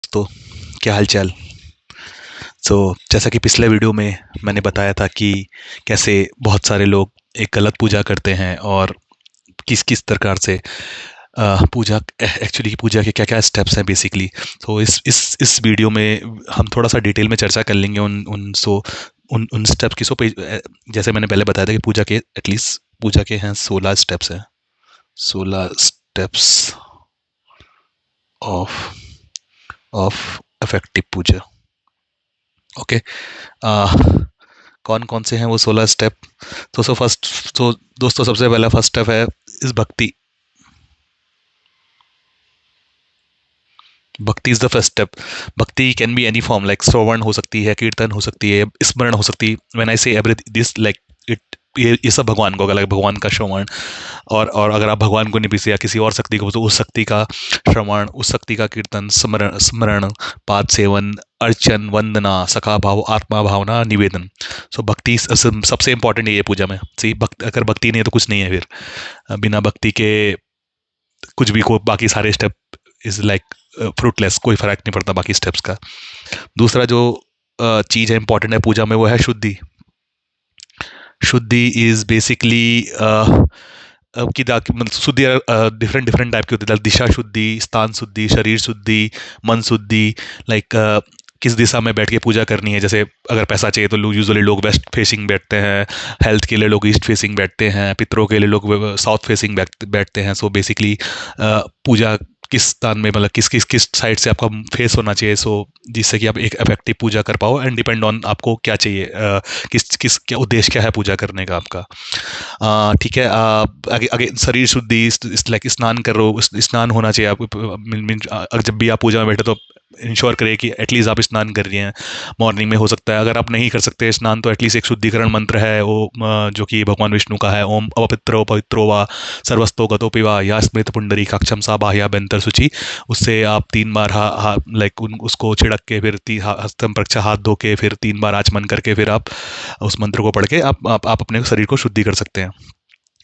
दोस्तों, क्या हाल चाल। जैसा कि पिछले वीडियो में मैंने बताया था कि कैसे बहुत सारे लोग एक गलत पूजा करते हैं और किस किस प्रकार से पूजा एक्चुअली पूजा के क्या क्या स्टेप्स हैं बेसिकली। तो इस वीडियो में हम थोड़ा सा डिटेल में चर्चा कर लेंगे उन स्टेप्स की। जैसे मैंने पहले बताया था कि पूजा के एटलीस्ट पूजा के हैं 16 स्टेप्स हैं। 16 steps of of effective puja. Okay. कौन कौन से हैं वो 16 स्टेप। तो दोस्तों, सबसे पहला फर्स्ट स्टेप है इस भक्ति। Bhakti is the first step. Bhakti can be any form, like shravan हो सकती है, कीर्तन हो सकती है, स्मरण हो सकती है। व्हेन आई से एवरी दिस लाइक इट, ये सब भगवान को, अगर भगवान का श्रवण और अगर आप भगवान को नहीं पीछे या किसी और शक्ति को, तो उस शक्ति का श्रवण, उस शक्ति का कीर्तन, स्मरण, पाद सेवन, अर्चन, वंदना, सखा भाव, आत्मा भावना, निवेदन। भक्ति सबसे इंपॉर्टेंट है पूजा में। सी भक्त, अगर भक्ति नहीं है तो कुछ नहीं है फिर। बिना भक्ति के कुछ भी को बाकी सारे स्टेप इज लाइक फ्रूटलेस, कोई फर्क नहीं पड़ता बाकी स्टेप्स का। दूसरा जो चीज है इंपॉर्टेंट है पूजा में, वो है शुद्धि। शुद्धि इज बेसिकली की मतलब शुद्धि डिफरेंट डिफरेंट टाइप की होती है। दिशा शुद्धि, स्थान शुद्धि, शरीर शुद्धि, मन शुद्धि। लाइक किस दिशा में बैठ के पूजा करनी है। जैसे अगर पैसा चाहिए तो लोग यूजुअली लोग वेस्ट फेसिंग बैठते हैं, हेल्थ के लिए लोग ईस्ट फेसिंग बैठते हैं, पितरों के लिए लोग साउथ फेसिंग बैठते हैं। बेसिकली पूजा किस स्थान में, मतलब किस साइड से आपका फेस होना चाहिए, जिससे कि आप एक इफेक्टिव पूजा कर पाओ। एंड डिपेंड ऑन आपको क्या चाहिए, किस किस क्या उद्देश्य क्या है पूजा करने का आपका। ठीक है। आगे आगे शरीर शुद्धि, लाइक स्नान करो, स्नान होना चाहिए आपको। अगर जब भी आप पूजा में बैठे तो इंश्योर करिए कि एटलीस्ट आप स्नान कर रही हैं। मॉर्निंग में हो सकता है, अगर आप नहीं कर सकते स्नान तो एटलीस्ट एक शुद्धिकरण मंत्र है वो, जो कि भगवान विष्णु का है। ओम अपवित्रो पवित्रो वा सर्वस्तो गतोपि वा या स्मृत पुंडरी काक्षम सा बाह्याभ्यंतर शुचि। उससे आप 3 बार लाइक उसको छिड़क के, फिर हस्तम प्रक्षा, हाथ धो के, फिर 3 बार आचमन करके, फिर आप उस मंत्र को पढ़ के आप अपने शरीर को शुद्धि कर सकते हैं।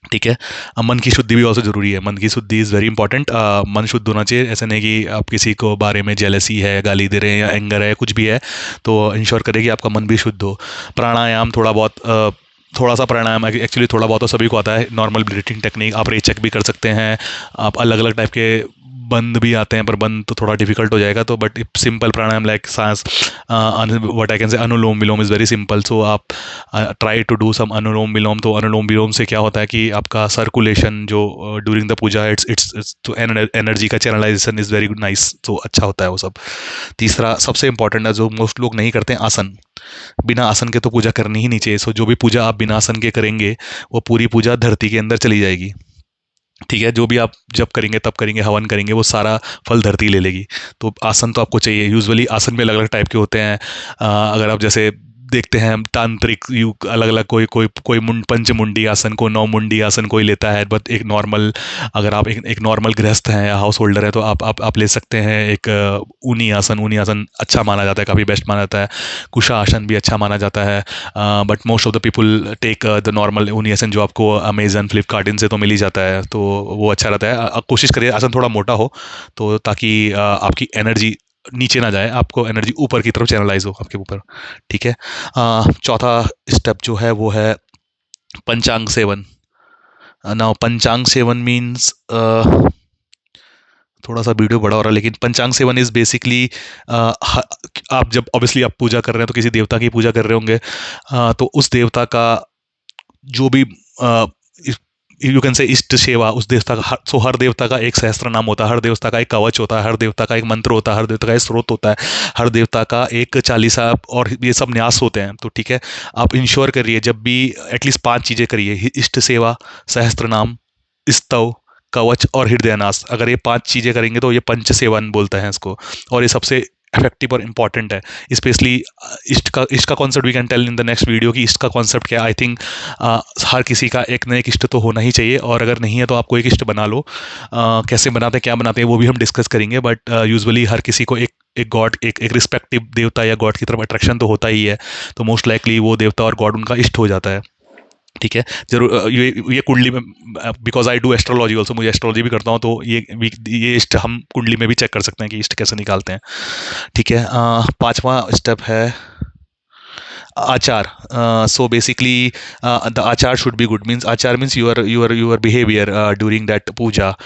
ठीक है। मन की शुद्धि भी बहुत जरूरी है। मन की शुद्धि इज़ वेरी इंपॉर्टेंट। मन शुद्ध होना चाहिए। ऐसा नहीं कि आप किसी को बारे में जेलसी है, गाली दे रहे हैं या एंगर है, कुछ भी है, तो इंश्योर करें कि आपका मन भी शुद्ध हो। प्राणायाम थोड़ा सा प्राणायाम एक्चुअली थोड़ा बहुत तो सभी को आता है। नॉर्मल ब्रीथिंग टेक्निक आप रेचक भी कर सकते हैं। आप अलग अलग टाइप के बंद भी आते हैं, पर बंद तो थोड़ा डिफिकल्ट हो जाएगा। तो बट सिंपल प्राणायाम लाइक सांस, what I can say, anulom vilom is very simple. आप ट्राई टू डू सम अनुलोम विलोम। तो अनुलोम विलोम से क्या होता है कि आपका सर्कुलेशन जो ड्यूरिंग द पूजा, इट्स तो एनर्जी का चैनलाइजेशन इज़ वेरी नाइस, तो अच्छा होता है वो सब। तीसरा सबसे इंपॉर्टेंट है, जो मोस्ट लोग नहीं करते हैं, आसन। बिना आसन के तो पूजा करनी ही नहीं चाहिए। जो भी पूजा आप बिना आसन के करेंगे, वो पूरी पूजा धरती के अंदर चली जाएगी। ठीक है। जो भी आप जब करेंगे, तब करेंगे, हवन करेंगे, वो सारा फल धरती ले लेगी। तो आसन तो आपको चाहिए। यूजुअली आसन में अलग अलग टाइप के होते हैं। अगर आप जैसे देखते हैं तांत्रिक युग, अलग अलग, कोई पंच मुंडी आसन, को 9 मुंडी आसन कोई लेता है। बट एक नॉर्मल, अगर आप एक नॉर्मल गृहस्थ हैं या हाउस होल्डर है, तो आप ले सकते हैं एक ऊनी आसन। ऊनी आसन अच्छा माना जाता है, काफ़ी बेस्ट माना जाता है। कुशा आसन भी अच्छा माना जाता है। But most of the people take the normal ऊनी आसन, जो आपको अमेजन, फ्लिपकार्ट इनसे तो मिल ही जाता है, तो वो अच्छा रहता है। कोशिश करिए आसन थोड़ा मोटा हो, तो ताकि आपकी एनर्जी नीचे ना जाए, आपको एनर्जी ऊपर की तरफ चैनलाइज हो आपके ऊपर। ठीक है। चौथा स्टेप जो है वो है पंचांग सेवन। नाउ पंचांग सेवन मीन्स, थोड़ा सा वीडियो बड़ा हो रहा है, लेकिन पंचांग सेवन इज बेसिकली, आप जब ऑब्वियसली आप पूजा कर रहे हैं तो किसी देवता की पूजा कर रहे होंगे। तो उस देवता का जो भी, यू कैन से, इष्ट सेवा, उस देवता का हर देवता का एक सहस्त्र नाम होता है, हर देवता का एक कवच होता है, हर देवता का एक मंत्र होता है, हर देवता का एक स्रोत होता है, हर देवता का एक चालीसा, और ये सब न्यास होते हैं। तो ठीक है, आप इंश्योर करिए जब भी एटलीस्ट 5 चीज़ें करिए: इष्ट सेवा, सहस्त्र नाम, स्तव, कवच और हृदयनाश। अगर ये 5 चीज़ें करेंगे तो ये पंच सेवन बोलते हैं इसको, और ये सबसे इफेक्टिव और इंपॉर्टेंट है। स्पेशली इष्ट का concept we can tell in the next video कि इष्ट का कॉन्सेप्ट क्या। आई थिंक हर किसी का एक न एक इष्ट तो होना ही चाहिए, और अगर नहीं है तो आपको एक इष्ट बना लो। कैसे बनाते हैं, क्या बनाते हैं, वो भी हम डिस्कस करेंगे। बट यूजुअली हर किसी को एक गॉड, एक रिस्पेक्टिव देवता या गॉड की तरफ अट्रैक्शन तो होता ही है। तो मोस्ट लाइकली वो देवता और गॉड उनका इष्ट हो जाता है। ठीक है। जरूर ये कुंडली में, because I do astrology also, मुझे एस्ट्रोलॉजी भी करता हूँ, तो ये इष्ट हम कुंडली में भी चेक कर सकते हैं कि इष्ट कैसे निकालते हैं। ठीक है। पांचवा स्टेप है आचार. So basically, the achar should be good. Means achar means your behavior during that puja.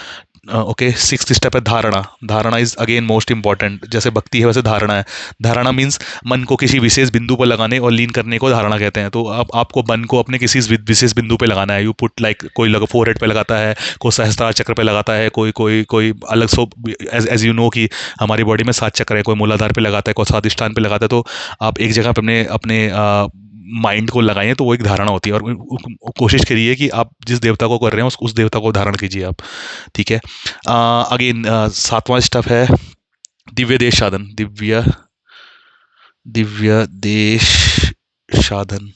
Okay, sixth step है धारणा. धारणा इज अगेन मोस्ट इंपॉर्टेंट. जैसे भक्ति है वैसे धारणा है. धारणा मीन्स मन को किसी विशेष बिंदु पर लगाने और लीन करने को धारणा कहते हैं. तो अब आपको मन को अपने किसी विशेष बिंदु पे लगाना है. यू पुट लाइक, कोई लगा फोरहेड पे लगाता है, कोई सहस्त्रार चक्र पे लगाता है, कोई कोई कोई अलग सो, एज यू नो कि हमारी बॉडी में 7 चक्र है. कोई मूलाधार पे लगाता है, कोई स्वादिष्ठान पे लगाता है. तो आप एक जगह पे अपने अपने माइंड को लगाइए, तो वो एक धारणा होती है. और कोशिश करिए कि आप जिस देवता को कर रहे हैं उस देवता को धारण कीजिए आप. ठीक है. अगेन सातवां स्टेप है दिव्य देश साधन. दिव्य देश साधन.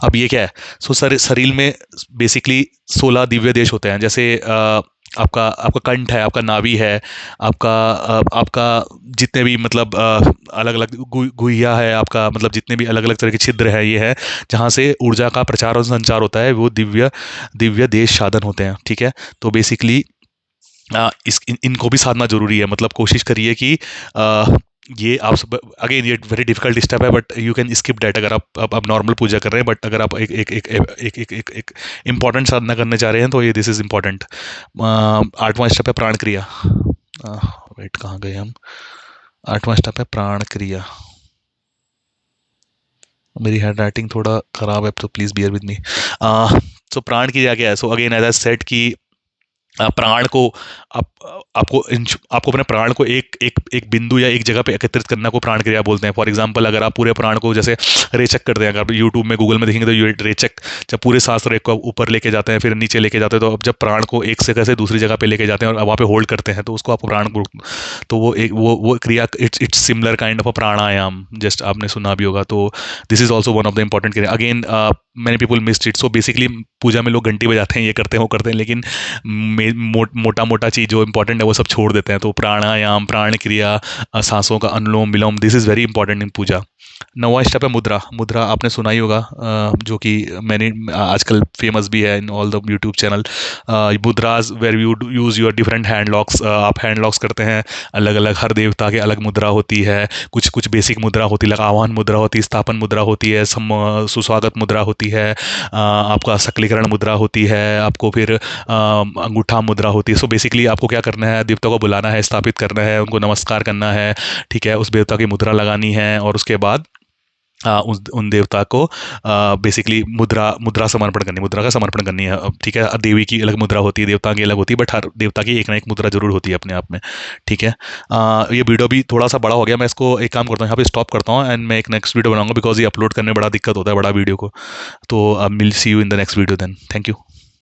अब ये क्या है? सो शरीर में बेसिकली 16 दिव्य देश होते हैं. जैसे आपका आपका कंठ है, आपका नाभि है, आपका जितने भी मतलब अलग अलग गुहिया है आपका, मतलब जितने भी अलग अलग तरह के छिद्र है, ये है जहाँ से ऊर्जा का प्रचार और संचार होता है, वो दिव्य दिव्य देश साधन होते हैं. ठीक है. तो बेसिकली इनको भी साधना जरूरी है. मतलब कोशिश करिए कि ये आप सब, अगेन ये वेरी डिफिकल्ट स्टेप है, but you can skip that अगर आप नॉर्मल पूजा कर रहे हैं. बट अगर आप एक एक एक एक एक एक एक इम्पॉर्टेंट साधना करने जा रहे हैं, तो ये दिस इज इम्पॉर्टेंट. आठवां स्टेप है प्राण क्रिया. वेट, कहाँ गए हम? आठवां स्टेप है प्राण क्रिया. मेरी हैंड राइटिंग थोड़ा खराब है, तो please bear with me. So प्राण क्रिया क्या है? So again as I said कि प्राण को आप आपको अपने प्राण को एक एक एक बिंदु या एक जगह पे एकत्रित करना को प्राण क्रिया बोलते हैं. फॉर एग्जांपल, अगर आप पूरे प्राण को जैसे रेचक करते हैं, अगर आप यूट्यूब में गूगल में देखेंगे तो ये रेचक, जब पूरे सांस रेख को ऊपर लेके जाते हैं फिर नीचे लेके जाते हैं, तो अब जब प्राण को एक जगह से दूसरी जगह पे लेके जाते हैं और वहाँ पे होल्ड करते हैं, तो उसको आप प्राण, तो वो एक वो क्रिया, it's similar kind of a pranayama, just आपने सुना भी होगा. तो this is also one of the important kriya. Again many people missed it. So basically पूजा में लोग घंटी बजाते हैं, ये करते हैं वो करते हैं, लेकिन मोटा मोटा चीज़ जो इंपॉर्टेंट है वो सब छोड़ देते हैं. तो प्राणायाम, प्राण क्रिया, सांसों का अनुलोम विलोम, this is very important in puja. नौवां स्टेप है मुद्रा. मुद्रा आपने सुना ही होगा, जो कि मैंने आजकल फेमस भी है in all the YouTube channel. Mudras where you use your different hand locks. आप हैंड लॉक्स करते हैं अलग अलग, हर देवता के अलग मुद्रा होती है. कुछ कुछ बेसिक मुद्रा होती है, आह्वान मुद्रा होती है, स्थापन मुद्रा होती है, सुस्वागत मुद्रा होती है, आपका सकलीकरण मुद्रा होती है, आपको फिर अंगूठा मुद्रा होती है. सो बेसिकली आपको क्या करना है? देवता को बुलाना है, स्थापित करना है, उनको नमस्कार करना है. ठीक है. उस देवता की मुद्रा लगानी है और उसके बाद उन देवता को बेसिकली मुद्रा समर्पण करनी, मुद्रा का समर्पण करनी है. ठीक है. देवी की अलग मुद्रा होती है, देवता की अलग होती है, बट हर देवता की एक ना एक मुद्रा जरूर होती है अपने आप में. ठीक है. ये वीडियो भी थोड़ा सा बड़ा हो गया, मैं इसको एक काम करता हूँ, यहाँ पे स्टॉप करता हूँ एंड मैं एक नेक्स्ट वीडियो बनाऊंगा, बिकॉज ये अपलोड करने में बड़ा दिक्कत होता है, बड़ा वीडियो को. तो will see you in the next video then. Thank you.